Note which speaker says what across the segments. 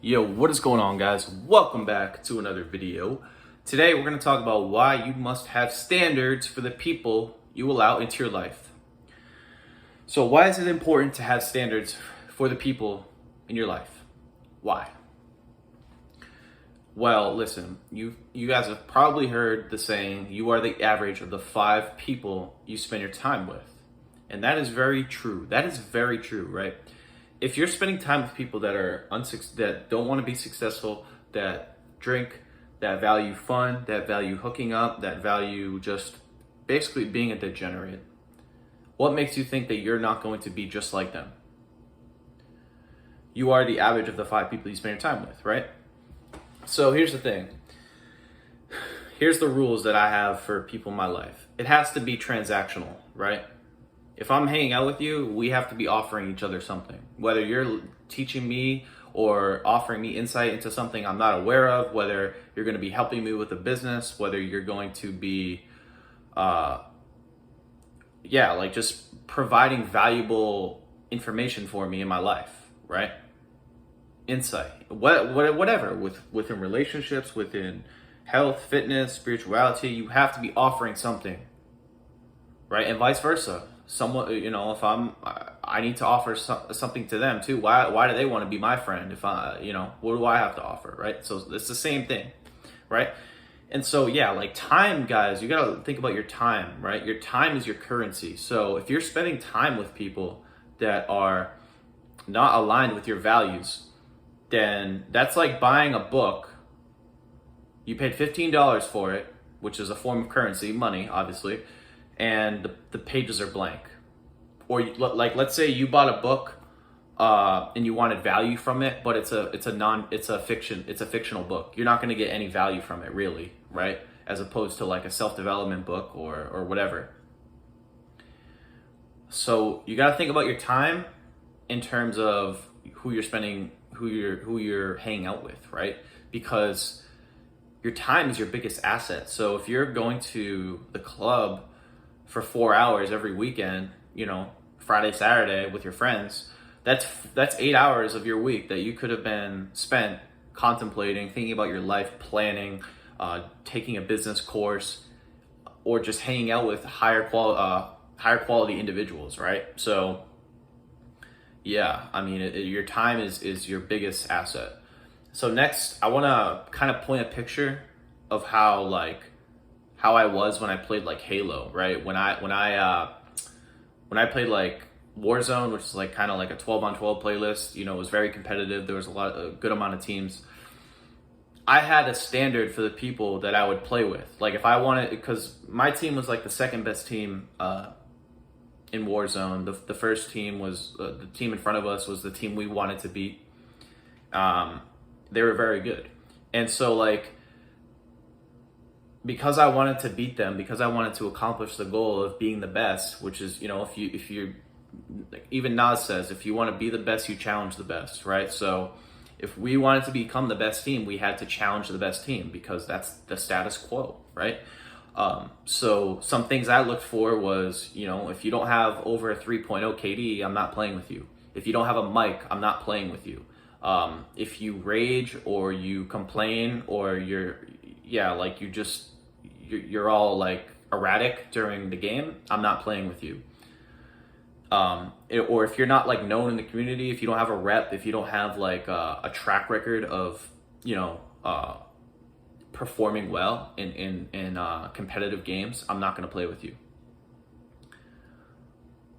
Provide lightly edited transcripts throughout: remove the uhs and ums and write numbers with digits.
Speaker 1: Yo, what is going on, guys? Welcome back to another video. Today we're going to talk about why you must have standards for the people you allow into your life. So why is it important to have standards for the people in your life? Why? Well, listen, you guys have probably heard the saying, you are the average of the 5 people you spend your time with. And that is very true. That is very true, right? If you're spending time with people that are that don't want to be successful, that drink, that value fun, that value hooking up, that value just basically being a degenerate, what makes you think that you're not going to be just like them? You are the average of the 5 people you spend your time with, right? So here's the thing. Here's the rules that I have for people in my life. It has to be transactional, right? If I'm hanging out with you, we have to be offering each other something. Whether you're teaching me or offering me insight into something I'm not aware of, whether you're going to be helping me with a business, whether you're going to be, just providing valuable information for me in my life, right? Insight, whatever, within relationships, within health, fitness, spirituality, you have to be offering something, right? And vice versa. Someone, if I need to offer something to them too. Why do they want to be my friend? If what do I have to offer, right? So it's the same thing, right? And so, yeah, like time, guys, you got to think about your time, right? Your time is your currency. So if you're spending time with people that are not aligned with your values, then that's like buying a book. You paid $15 for it, which is a form of currency, money, obviously, and the pages are blank. Or like, let's say you bought a book and you wanted value from it, but it's a fictional book. You're not going to get any value from it, really, right? As opposed to like a self-development book or whatever. So you got to think about your time in terms of who you're hanging out with, right? Because your time is your biggest asset. So if you're going to the club for 4 hours every weekend, Friday, Saturday with your friends, that's 8 hours of your week that you could have been spent contemplating, thinking about your life, planning, taking a business course, or just hanging out with higher quality individuals, right? So yeah, I mean, your time is your biggest asset. So next, I want to kind of point a picture of how I was when I played like Halo, right? When I played like Warzone, which is like kind of like a 12-on-12 playlist, it was very competitive. There was a good amount of teams. I had a standard for the people that I would play with. Like if I wanted, because my team was like the second best team in Warzone. The first team was the team in front of us was the team we wanted to beat. They were very good, and so like, because I wanted to beat them, because I wanted to accomplish the goal of being the best, which is, if you even Nas says, if you want to be the best, you challenge the best, right? So if we wanted to become the best team, we had to challenge the best team because that's the status quo, right? So some things I looked for was, if you don't have over a 3.0 KD, I'm not playing with you. If you don't have a mic, I'm not playing with you. If you rage or you complain or you're all like erratic during the game, I'm not playing with you. Or if you're not like known in the community, if you don't have a rep, if you don't have like a track record of, performing well in competitive games, I'm not going to play with you.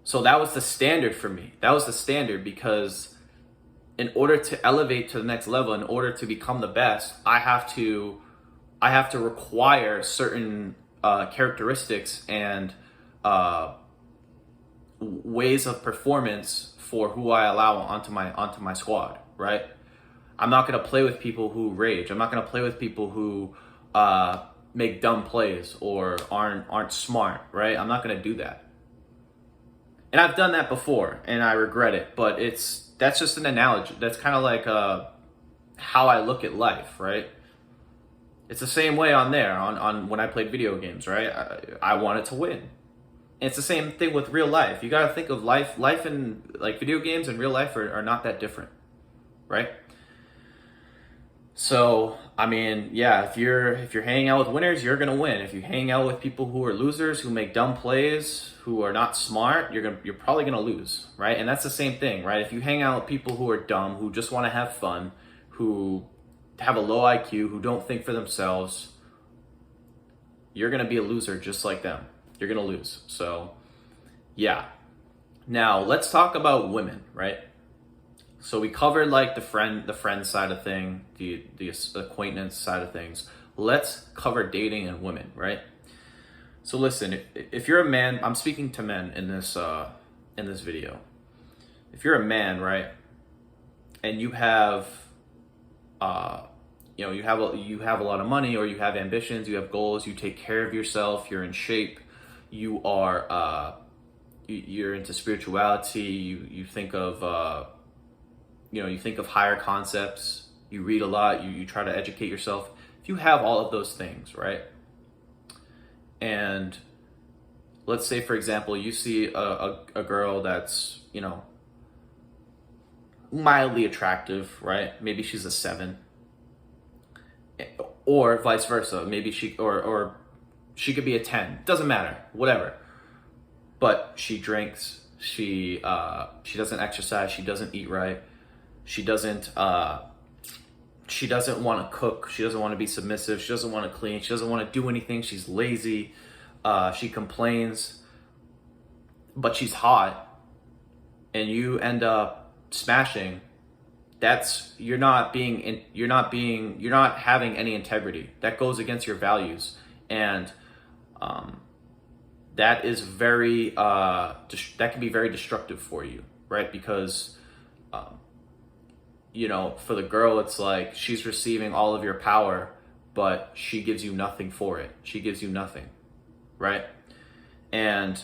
Speaker 1: So that was the standard for me. That was the standard because in order to elevate to the next level, in order to become the best, I have to require certain characteristics and ways of performance for who I allow onto my squad, right? I'm not going to play with people who rage. I'm not going to play with people who make dumb plays or aren't smart, right? I'm not going to do that. And I've done that before, and I regret it. But that's just an analogy. That's kind of like how I look at life, right? It's the same way on when I played video games, right? I wanted to win. And it's the same thing with real life. You got to think of life and like video games and real life are not that different, right? So, I mean, yeah, if you're hanging out with winners, you're gonna win. If you hang out with people who are losers, who make dumb plays, who are not smart, you're probably gonna lose, right? And that's the same thing, right? If you hang out with people who are dumb, who just want to have fun, who have a low IQ, who don't think for themselves, you're gonna be a loser just like them. You're gonna lose. So, yeah. Now let's talk about women, right? So we covered like the friend side of thing, the acquaintance side of things. Let's cover dating and women, right? So listen, if you're a man, I'm speaking to men in this video. If you're a man, right, and you have you have a lot of money, or you have ambitions, you have goals, you take care of yourself, you're in shape, you are you're into spirituality, you think of you think of higher concepts, you read a lot, you try to educate yourself. If you have all of those things, right? And let's say, for example, you see a girl that's, mildly attractive, right? Maybe she's a 7. Or vice versa. Maybe or she could be a 10. Doesn't matter. Whatever. But she drinks, she doesn't exercise, she doesn't eat right. She doesn't want to cook. She doesn't want to be submissive. She doesn't want to clean. She doesn't want to do anything. She's lazy. She complains, but she's hot, and you end up smashing. You're not having any integrity. That goes against your values, and that is that can be very destructive for you, right? Because for the girl, it's like she's receiving all of your power, but she gives you nothing for it. She gives you nothing, right? And,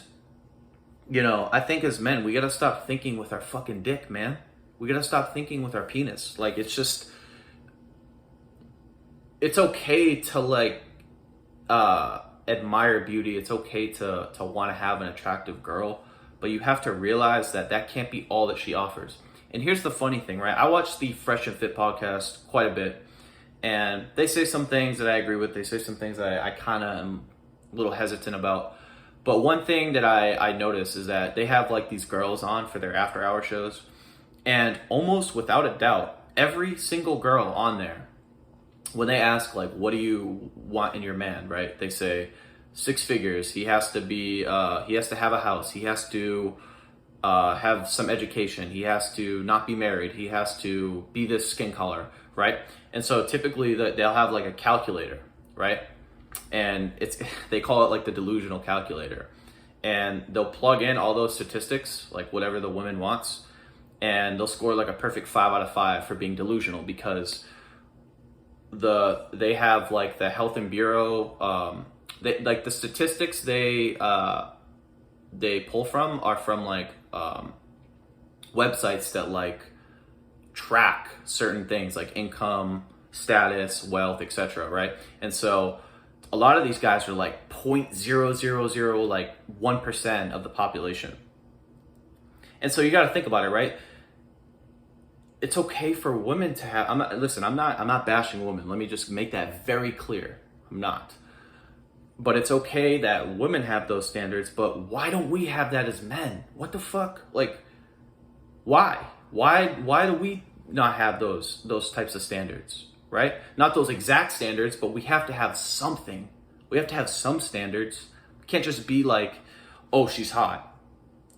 Speaker 1: I think as men, we gotta stop thinking with our fucking dick, man. We gotta stop thinking with our penis. Like, it's okay to, like, admire beauty. It's okay to want to have an attractive girl, but you have to realize that can't be all that she offers. And here's the funny thing, right? I watch the Fresh and Fit podcast quite a bit, and they say some things that I agree with. They say some things that I kind of am a little hesitant about. But one thing that I notice is that they have like these girls on for their after hour shows, and almost without a doubt, every single girl on there, when they ask like, what do you want in your man, right? They say 6 figures. He has to have a house. He has to have some education. He has to not be married. He has to be this skin color, right? And so typically they'll have like a calculator, right? And they call it like the delusional calculator. And they'll plug in all those statistics, like whatever the woman wants, and they'll score like a perfect 5 out of 5 for being delusional, because they have like the Health and Bureau, like the statistics they pull from are from like websites that like track certain things like income, status, wealth, etc., right? And so a lot of these guys are like 0.000 like 1% of the population. And so you got to think about it, right? It's okay for women to have, I'm not bashing women. Let me just make that very clear. I'm not. But it's okay that women have those standards, but why don't we have that as men? What the fuck? Like, why? Why do we not have those types of standards, right? Not those exact standards, but we have to have something. We have to have some standards. We can't just be like, oh, she's hot.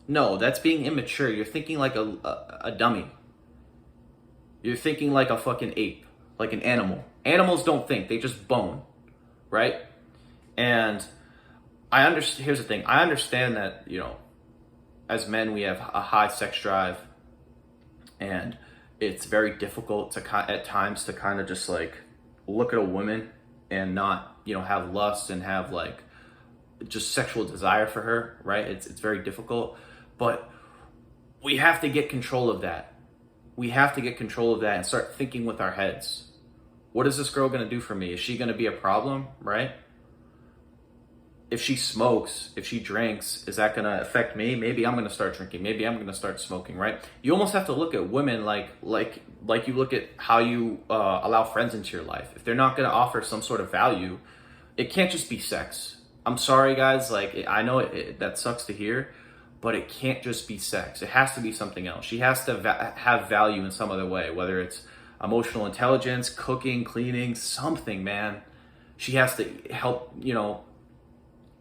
Speaker 1: No, that's being immature. You're thinking like a dummy. You're thinking like a fucking ape, like an animal. Animals don't think, they just bone, right? And here's the thing. I understand that, as men, we have a high sex drive, and it's very difficult at times to kind of just like look at a woman and not, have lust and have like just sexual desire for her, right? It's very difficult, but we have to get control of that. We have to get control of that and start thinking with our heads. What is this girl going to do for me? Is she going to be a problem, right? if she smokes, if she drinks, is that gonna affect me? Maybe I'm gonna start drinking. Maybe I'm gonna start smoking, right? You almost have to look at women like you look at how you allow friends into your life. If they're not gonna offer some sort of value, it can't just be sex. I'm sorry, guys. Like, I know that sucks to hear, but it can't just be sex. It has to be something else. She has to have value in some other way, whether it's emotional intelligence, cooking, cleaning, something, man. She has to help,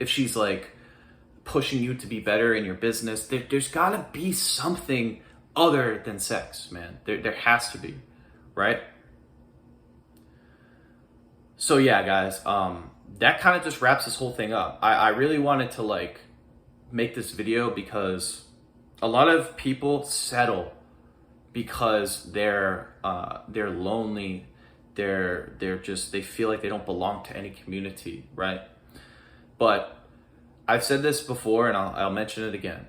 Speaker 1: if she's like pushing you to be better in your business, there's gotta be something other than sex, man. There has to be, right? So yeah, guys, that kind of just wraps this whole thing up. I really wanted to like make this video because a lot of people settle because they're lonely. They feel like they don't belong to any community, right? But I've said this before, and I'll mention it again.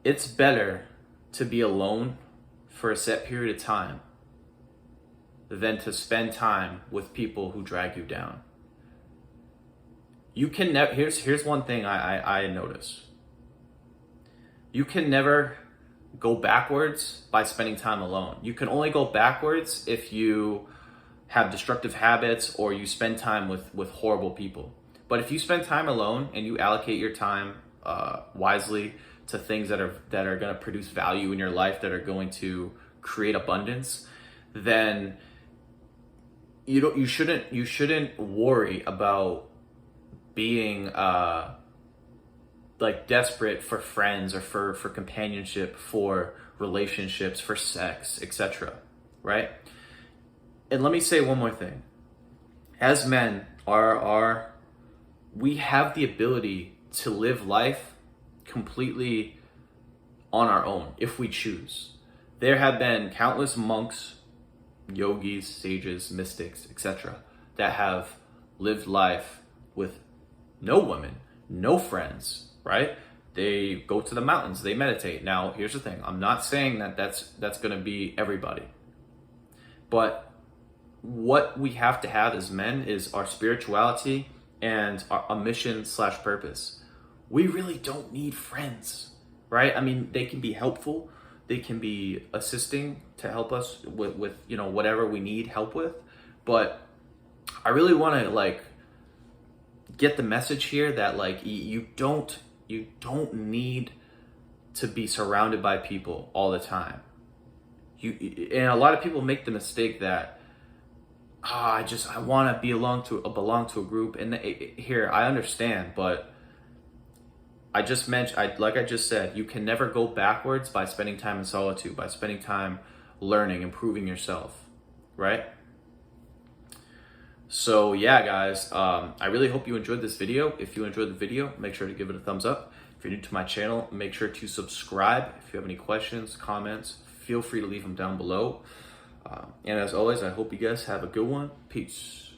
Speaker 1: It's better to be alone for a set period of time than to spend time with people who drag you down. You can never. Here's one thing I notice. You can never go backwards by spending time alone. You can only go backwards if you have destructive habits or you spend time with horrible people. But if you spend time alone and you allocate your time wisely to things that are going to produce value in your life, that are going to create abundance, then you shouldn't worry about being like desperate for friends or for companionship, for relationships, for sex, etc. Right? And let me say one more thing. As men, we have the ability to live life completely on our own if we choose. There have been countless monks, yogis, sages, mystics, etc. that have lived life with no women, no friends, right? They go to the mountains, they meditate. Now, here's the thing. I'm not saying that that's going to be everybody. But what we have to have as men is our spirituality and a mission/purpose. We really don't need friends, right? I mean, they can be helpful. They can be assisting to help us with whatever we need help with. But I really want to like get the message here that like you don't need to be surrounded by people all the time. And a lot of people make the mistake that I want to belong to a group. And here, I understand, but like I just said, you can never go backwards by spending time in solitude, by spending time learning, improving yourself, right? So yeah, guys, I really hope you enjoyed this video. If you enjoyed the video, make sure to give it a thumbs up. If you're new to my channel, make sure to subscribe. If you have any questions, comments, feel free to leave them down below. And as always, I hope you guys have a good one. Peace.